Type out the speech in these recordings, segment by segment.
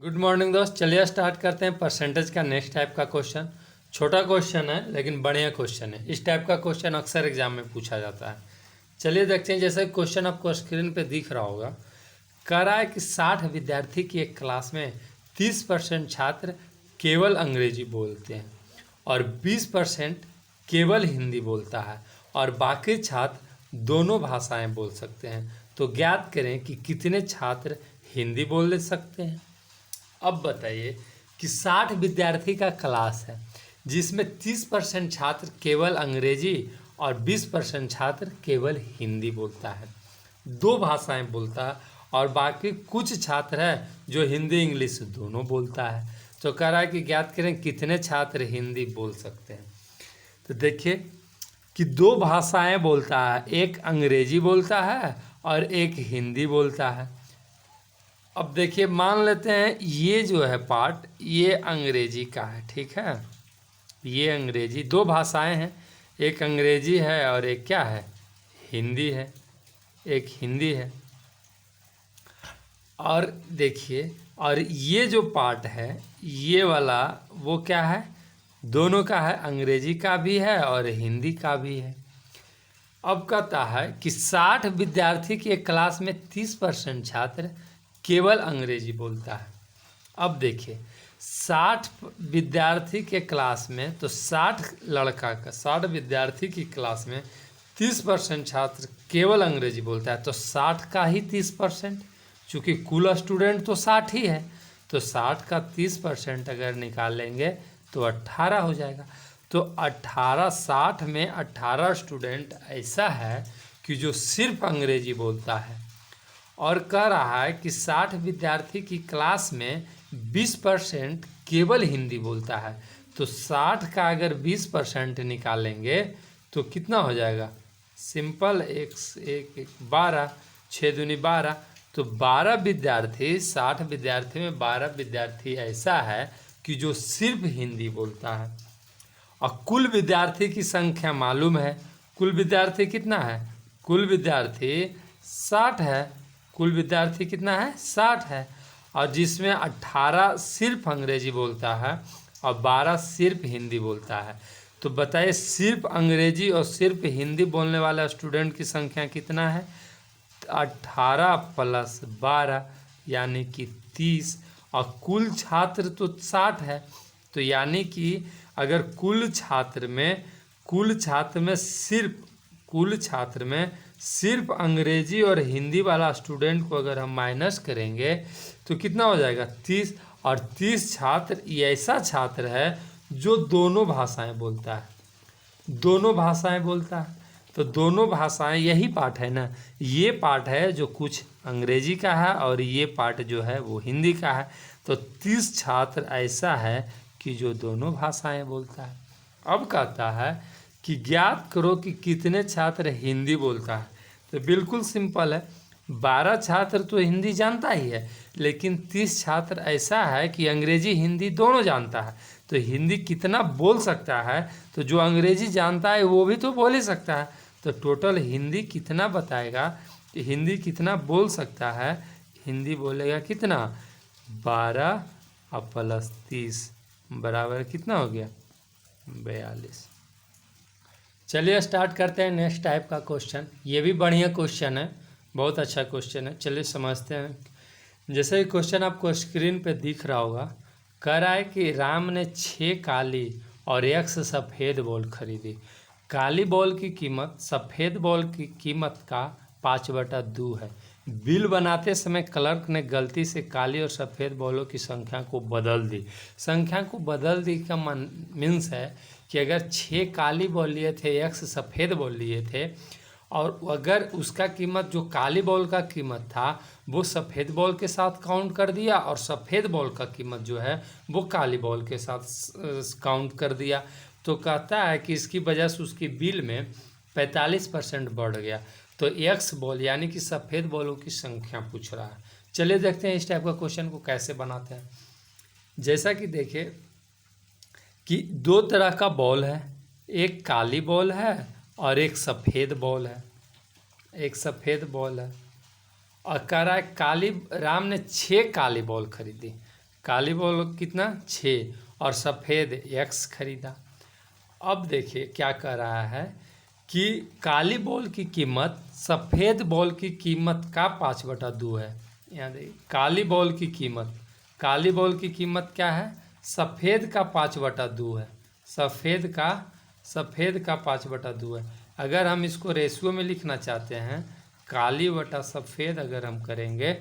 Good morning दोस्त। चलिए start करते हैं परसेंटेज का नेक्स्ट टाइप का क्वेश्चन। छोटा क्वेश्चन है लेकिन बढ़िया क्वेश्चन है। इस टाइप का क्वेश्चन अक्सर एग्जाम में पूछा जाता है। चलिए देखते हैं। जैसे क्वेश्चन आपको स्क्रीन पे दिख रहा होगा, कह रहा है कि 60 विद्यार्थी की एक क्लास में 30% छात्र केवल अंग्रेजी बोलते हैं और 20% केवल हिंदी बोलता है और बाकी छात्र दोनों भाषाएं बोल सकते हैं। तो ज्ञात करें कि कितने छात्र हिंदी बोल सकते हैं। अब बताइए कि 60 विद्यार्थी का क्लास है जिसमें 30% छात्र केवल अंग्रेजी और 20% छात्र केवल हिंदी बोलता है, दो भाषाएं बोलता है और बाकी कुछ छात्र है जो हिंदी इंग्लिश दोनों बोलता है। तो कह रहा है कि ज्ञात करें कितने छात्र हिंदी बोल सकते हैं। तो देखिए कि दो भाषाएं बोलता है, एक अंग्रेजी बोलता है और एक हिंदी बोलता है। अब देखिए मान लेते हैं ये जो है पार्ट ये अंग्रेजी का है, ठीक है। ये अंग्रेजी, दो भाषाएं हैं, एक अंग्रेजी है और एक क्या है, हिंदी है, एक हिंदी है। और देखिए और ये जो पार्ट है ये वाला वो क्या है, दोनों का है, अंग्रेजी का भी है और हिंदी का भी है। अब कहता है कि 60 विद्यार्थी की एक क्लास में 30% छात्र केवल अंग्रेजी बोलता है। अब देखिए 60 विद्यार्थी के क्लास में, तो 60 विद्यार्थी की क्लास में 30% छात्र केवल अंग्रेजी बोलता है, तो 60 का ही 30%, चूँकि कुल स्टूडेंट तो 60 ही है, तो 60 का 30% अगर निकालेंगे तो 18 हो जाएगा। तो 18, 60 में 18 स्टूडेंट ऐसा है कि जो सिर्फ अंग्रेजी बोलता है। और कह रहा है कि 60 विद्यार्थी की क्लास में 20% केवल हिंदी बोलता है, तो 60 का अगर 20% निकालेंगे तो कितना हो जाएगा, सिंपल, एक 12, 6 दूनी 12, तो 12 विद्यार्थी, 60 विद्यार्थी में 12 विद्यार्थी ऐसा है कि जो सिर्फ हिंदी बोलता है। और कुल विद्यार्थी की संख्या मालूम है, कुल विद्यार्थी कितना है, कुल विद्यार्थी 60 है, कुल विद्यार्थी कितना है, 60 है, और जिसमें 18 सिर्फ अंग्रेजी बोलता है और 12 सिर्फ हिंदी बोलता है। तो बताइए सिर्फ अंग्रेजी और सिर्फ हिंदी बोलने वाला स्टूडेंट की संख्या कितना है, 18 + 12 यानी कि 30, और कुल छात्र तो 60 है, तो यानी कि अगर कुल छात्र में सिर्फ अंग्रेजी और हिंदी वाला स्टूडेंट को अगर हम माइनस करेंगे तो कितना हो जाएगा, 30, और 30 छात्र ये ऐसा छात्र है जो दोनों भाषाएं बोलता है, दोनों भाषाएं बोलता है। तो दोनों भाषाएं यही पार्ट है ना, ये पार्ट है जो कुछ अंग्रेजी का है और ये पार्ट जो है वो हिंदी का है। तो 30 छात्र ऐसा है कि जो दोनों भाषाएं बोलता है। अब कहता है कि ज्ञात करो कि कितने छात्र हिंदी बोलता है। तो बिल्कुल सिंपल है, 12 छात्र तो हिंदी जानता ही है, लेकिन 30 छात्र ऐसा है कि अंग्रेजी हिंदी दोनों जानता है। तो हिंदी कितना बोल सकता है, तो जो अंग्रेजी जानता है वो भी तो बोल ही सकता है। तो टोटल हिंदी कितना बताएगा कि हिंदी कितना बोल सकता है, हिंदी बोलेगा कितना, 12 + 30 बराबर कितना हो गया, 42। चलिए स्टार्ट करते हैं नेक्स्ट टाइप का क्वेश्चन। ये भी बढ़िया क्वेश्चन है, बहुत अच्छा क्वेश्चन है। चलिए समझते हैं। जैसे क्वेश्चन आपको स्क्रीन पे दिख रहा होगा, कह रहा है कि राम ने 6 काली और 1 सफ़ेद बॉल खरीदी। काली बॉल की कीमत सफ़ेद बॉल की कीमत का 5/2 है। बिल बनाते समय क्लर्क ने गलती से काली और सफ़ेद बॉलों की संख्या को बदल दी। संख्या को बदल दी का मीन्स है कि अगर 6 काली बॉल लिए थे, 1 सफ़ेद बॉल लिए थे, और अगर उसका कीमत जो काली बॉल का कीमत था वो सफ़ेद बॉल के साथ काउंट कर दिया और सफ़ेद बॉल का कीमत जो है वो काली बॉल के साथ काउंट कर दिया, तो कहता है कि इसकी वजह से उसकी बिल में 45% बढ़ गया। तो 1 बॉल यानी कि सफ़ेद बॉलों की संख्या पूछ रहा है। चलिए देखते हैं इस टाइप का क्वेश्चन को कैसे बनाते हैं। जैसा कि देखिए कि दो तरह का बॉल है, एक काली बॉल है और एक सफ़ेद बॉल है, एक सफ़ेद बॉल है। और कह रहा है राम ने 6 काली बॉल खरीदी। काली बॉल कितना 6 और सफ़ेद x खरीदा। अब देखिए क्या कर रहा है कि काली बॉल की कीमत सफ़ेद बॉल की कीमत का 5/2 है। यहाँ देखिए काली बॉल की कीमत क्या है, सफ़ेद का 5/2 है, सफ़ेद का 5/2 है। अगर हम इसको रेशियो में लिखना चाहते हैं, काली बटा सफ़ेद अगर हम करेंगे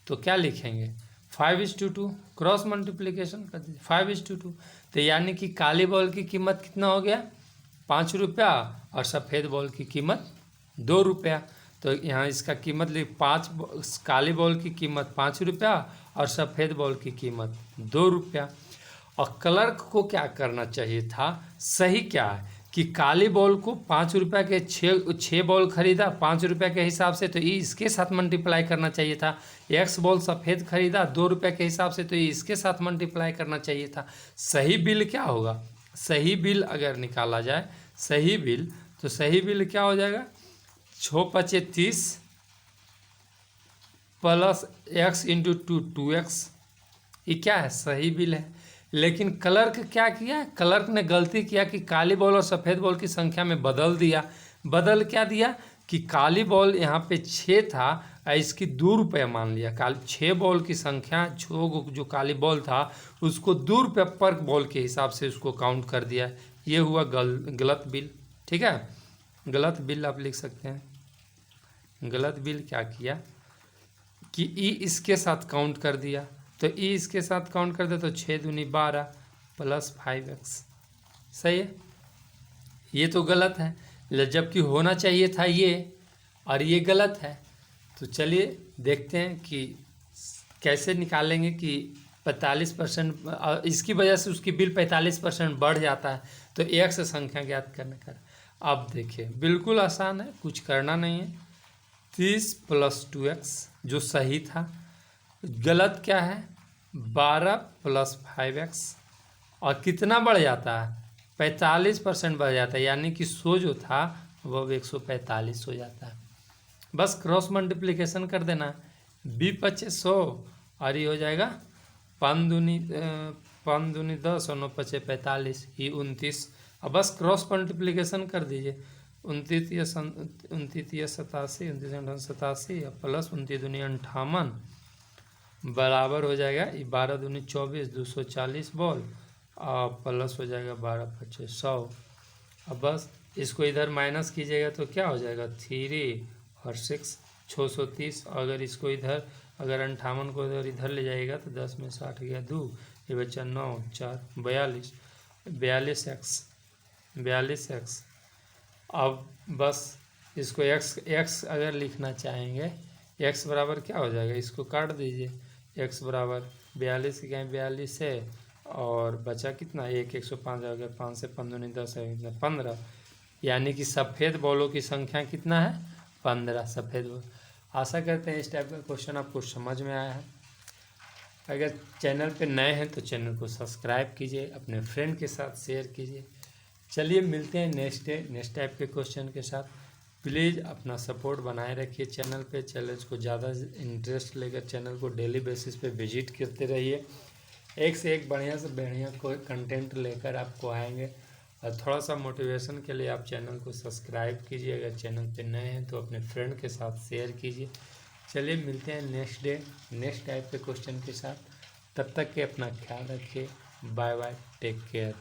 तो क्या लिखेंगे, 5:2, क्रॉस मल्टीप्लिकेशन कर दीजिए 5:2। तो यानी कि काली बॉल की कीमत कितना हो गया 5 रुपया और सफ़ेद बॉल की कीमत 2 रुपया। तो यहाँ इसका कीमत लिख 5, काली बॉल की कीमत 5 रुपया और सफ़ेद बॉल की कीमत 2 रुपया। और क्लर्क को क्या करना चाहिए था, सही क्या है कि काली बॉल को 5 रुपये के 6 बॉल खरीदा 5 रुपये के हिसाब से, तो ये इसके साथ मल्टीप्लाई करना चाहिए था। एक्स बॉल सफ़ेद खरीदा 2 रुपये के हिसाब से, तो ये इसके साथ मल्टीप्लाई करना चाहिए था। सही बिल क्या होगा, सही बिल अगर निकाला जाए सही बिल, तो सही बिल क्या हो जाएगा 6×5 = 30 प्लस x × 2 2x। ये क्या है, सही बिल है। लेकिन क्लर्क क्या किया, क्लर्क ने गलती किया कि काली बॉल और सफ़ेद बॉल की संख्या में बदल दिया। बदल क्या दिया कि काली बॉल यहाँ पे 6 था, इसकी 2 रुपये मान लिया। 6 बॉल की संख्या जो काली बॉल था उसको 2 रुपये पर बॉल के हिसाब से उसको काउंट कर दिया। ये हुआ गलत बिल। ठीक है, गलत बिल आप लिख सकते हैं। गलत बिल क्या किया कि ई इसके साथ काउंट कर दिया, तो ई इसके साथ काउंट कर दे तो 6 दूनी 12 प्लस 5x। सही है, ये तो गलत है, जबकि होना चाहिए था ये, और ये गलत है। तो चलिए देखते हैं कि कैसे निकालेंगे कि 45%, इसकी वजह से उसकी बिल 45% बढ़ जाता है। तो x संख्या ज्ञात करने का, अब देखिए बिल्कुल आसान है, कुछ करना नहीं है। 30 + 2x जो सही था, गलत क्या है 12 + 5x, और कितना बढ़ जाता है 45% बढ़ जाता है, यानी कि 100 जो था वो 145 हो जाता है। बस क्रॉस मल्टीप्लिकेशन कर देना, 20×5 = 100 और ये हो जाएगा 5 दूनी 10 और 9×5 = 45, ये 29। अब बस क्रॉस मल्टीप्लिकेशन कर दीजिए, 29 × 87, 29 × 87 प्लस 29 दूनी 58 बराबर हो जाएगा 12 दूनी 24, 240 बॉल और प्लस हो जाएगा 12×5 = 100। अब बस इसको इधर माइनस कीजिएगा तो क्या हो जाएगा 3 और 6 630। अगर इसको इधर अगर 58 को इधर ले जाइएगा तो 10 में 60 गया 2, ये बच्चा 9 4 42x। अब बस इसको x अगर लिखना चाहेंगे, x बराबर क्या हो जाएगा, इसको काट दीजिए, x बराबर 42 क्या 42 है और बचा कितना 105 हो गया, 5 से 5 दूनी 10 है 15, यानी कि सफ़ेद बॉलों की संख्या कितना है 15 सफ़ेद बॉल। आशा करते हैं इस टाइप का क्वेश्चन आपको समझ में आया है। अगर चैनल पे नए हैं तो चैनल को सब्सक्राइब कीजिए, अपने फ्रेंड के साथ शेयर कीजिए। चलिए मिलते हैं नेक्स्ट टाइप के क्वेश्चन के साथ। प्लीज़ अपना सपोर्ट बनाए रखिए चैनल पे, चैनल को ज़्यादा इंटरेस्ट लेकर चैनल को डेली बेसिस पे विजिट करते रहिए। एक से एक बढ़िया से बढ़िया कोई कंटेंट लेकर आपको आएंगे, और थोड़ा सा मोटिवेशन के लिए आप चैनल को सब्सक्राइब कीजिए। अगर चैनल पे नए हैं तो अपने फ्रेंड के साथ शेयर कीजिए। चलिए मिलते हैं नेक्स्ट टाइप के क्वेश्चन के साथ। तब तक के अपना ख्याल रखिए। Bye bye, take care.